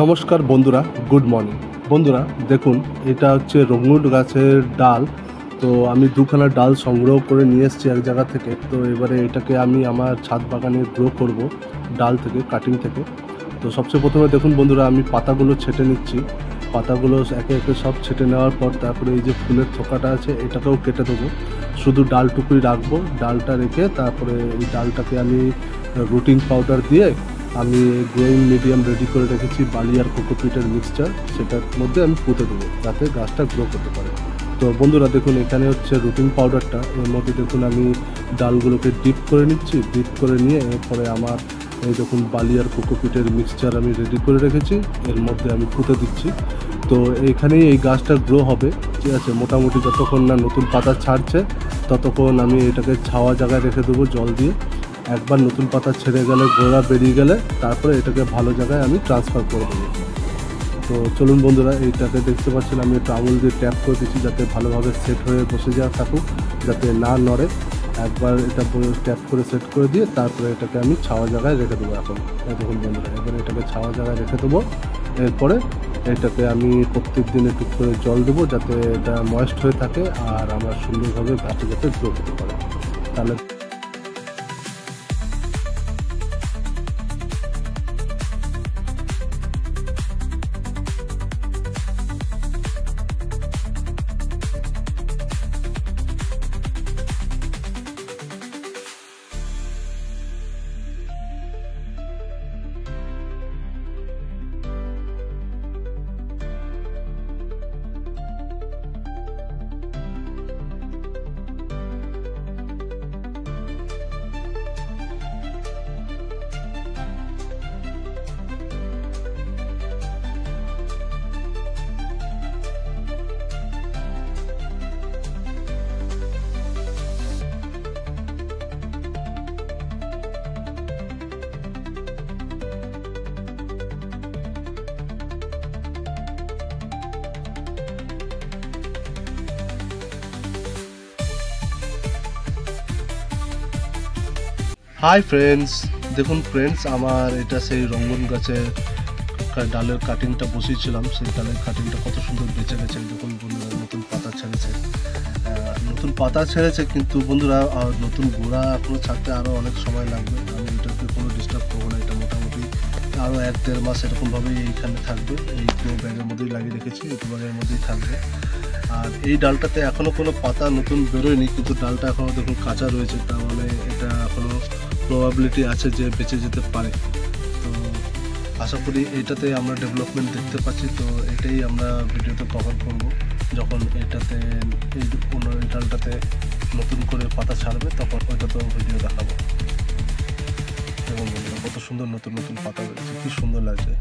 নমস্কার বন্ধুরা, good morning. বন্ধুরা দেখুন, এটা হচ্ছে রঙুন গাছের ডাল। তো আমি দুখানা ডাল সংগ্রহ করে নিয়ে এসেছি এক জায়গা থেকে। তো এবারে এটাকে আমি আমার ছাদ বাগানে গ্রো করব ডাল থেকে, কাটিং থেকে। তো সবচেয়ে প্রথমে দেখুন বন্ধুরা, আমি পাতাগুলো ছেটে নিচ্ছি। পাতাগুলো একে একে সব ছেটে নেওয়ার পর তারপরে এই যে ফুলের থোকাটা আছে এটাকেও কেটে দেবো। শুধু ডালটুকুই রাখবো। ডালটা রেখে তারপরে এই ডালটাকে আমি রুটিং পাউডার দিয়ে আমি গ্রোয়িং মিডিয়াম রেডি করে রেখেছি, বালি আর কোকোপিটের মিক্সচার, সেটার মধ্যে আমি পুঁতে দেবো যাতে গাছটা গ্রো করতে পারে। তো বন্ধুরা দেখুন, এখানে হচ্ছে রুটিং পাউডারটা, এর মধ্যে দেখুন আমি ডালগুলোকে ডিপ করে নিচ্ছি। ডিপ করে নিয়ে এরপরে আমার এই দেখুন বালি আর কোকোপিটের মিক্সচার আমি রেডি করে রেখেছি, এর মধ্যে আমি পুঁতে দিচ্ছি। তো এইখানেই এই গাছটা গ্রো হবে, ঠিক আছে। মোটামুটি যতক্ষণ না নতুন পাতা ছাড়ছে ততক্ষণ আমি এটাকে ছাওয়া জায়গায় রেখে দেবো জল দিয়ে। একবার নতুন পাতা ছেড়ে গেলে, গোড়া বেরিয়ে গেলে তারপরে এটাকে ভালো জায়গায় আমি ট্রান্সফার করে দেবো। তো চলুন বন্ধুরা, এইটাকে দেখতে পাচ্ছেন আমি একটু আঙুল দিয়ে ট্যাপ করে দিচ্ছি যাতে ভালোভাবে সেট হয়ে বসে যাওয়া থাকুক, যাতে না নড়ে। একবার এটা ট্যাপ করে সেট করে দিয়ে তারপরে এটাকে আমি ছাওয়া জায়গায় রেখে দেবো। এখন দেখুন বন্ধুরা, এবারে এটাকে ছাওয়া জায়গায় রেখে দেবো। এরপরে এটাকে আমি প্রত্যেক দিন একটু করে জল দেবো যাতে এটা ময়েস্ট হয়ে থাকে আর আমার সুন্দরভাবে গাছটা যাতে গ্রো করতে পারে। তাহলে হাই ফ্রেন্ডস, দেখুন ফ্রেন্ডস, আমার এটা সেই রঙ্গন গাছের ডালের কাটিংটা বসিয়েছিলাম। সেই ডালের কাটিংটা কত সুন্দর বেঁচে গেছে। দেখুন বন্ধুরা, নতুন পাতা ছেড়েছে, কিন্তু বন্ধুরা নতুন গোড়া এখনও ছাড়তে আরও অনেক সময় লাগবে। আমি এটাকে কোনো ডিস্টার্ব করবো না। এটা মোটামুটি আরও 1-1.5 মাস এরকমভাবেই এইখানে থাকবে। এই গ্রো ব্যাগের মধ্যেই লাগিয়ে রেখেছি, এই ব্যাগের মধ্যেই থাকবে। আর এই ডালটাতে এখনও কোনো পাতা নতুন বেরোয়নি, কিন্তু ডালটা এখনও দেখুন কাঁচা রয়েছে। তার মানে এটা এখনও প্রবাবিলিটি আছে যে বেঁচে যেতে পারে। তো আশা করি এইটাতে আমরা ডেভেলপমেন্ট দেখতে পাচ্ছি। তো এটাই আমরা ভিডিওতে কভার করব যখন এটাতে এই ডালটাতে নতুন করে পাতা ছাড়বে, তখন ওইটাতেও ভিডিও দেখাবো। এবং বন্ধুরা, কত সুন্দর নতুন নতুন পাতা বেরোচ্ছে, কী সুন্দর লাগছে।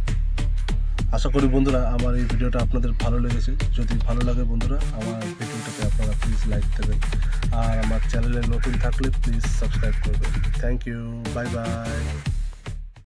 আশা করি বন্ধুরা আমার এই ভিডিওটা আপনাদের ভালো লেগেছে। যদি ভালো লাগে বন্ধুরা, আমার ভিডিওটাকে আপনারা প্লিজ লাইক দেবেন, আর আমার চ্যানেলে নতুন থাকলে প্লিজ সাবস্ক্রাইব করবেন। Thank you, bye by.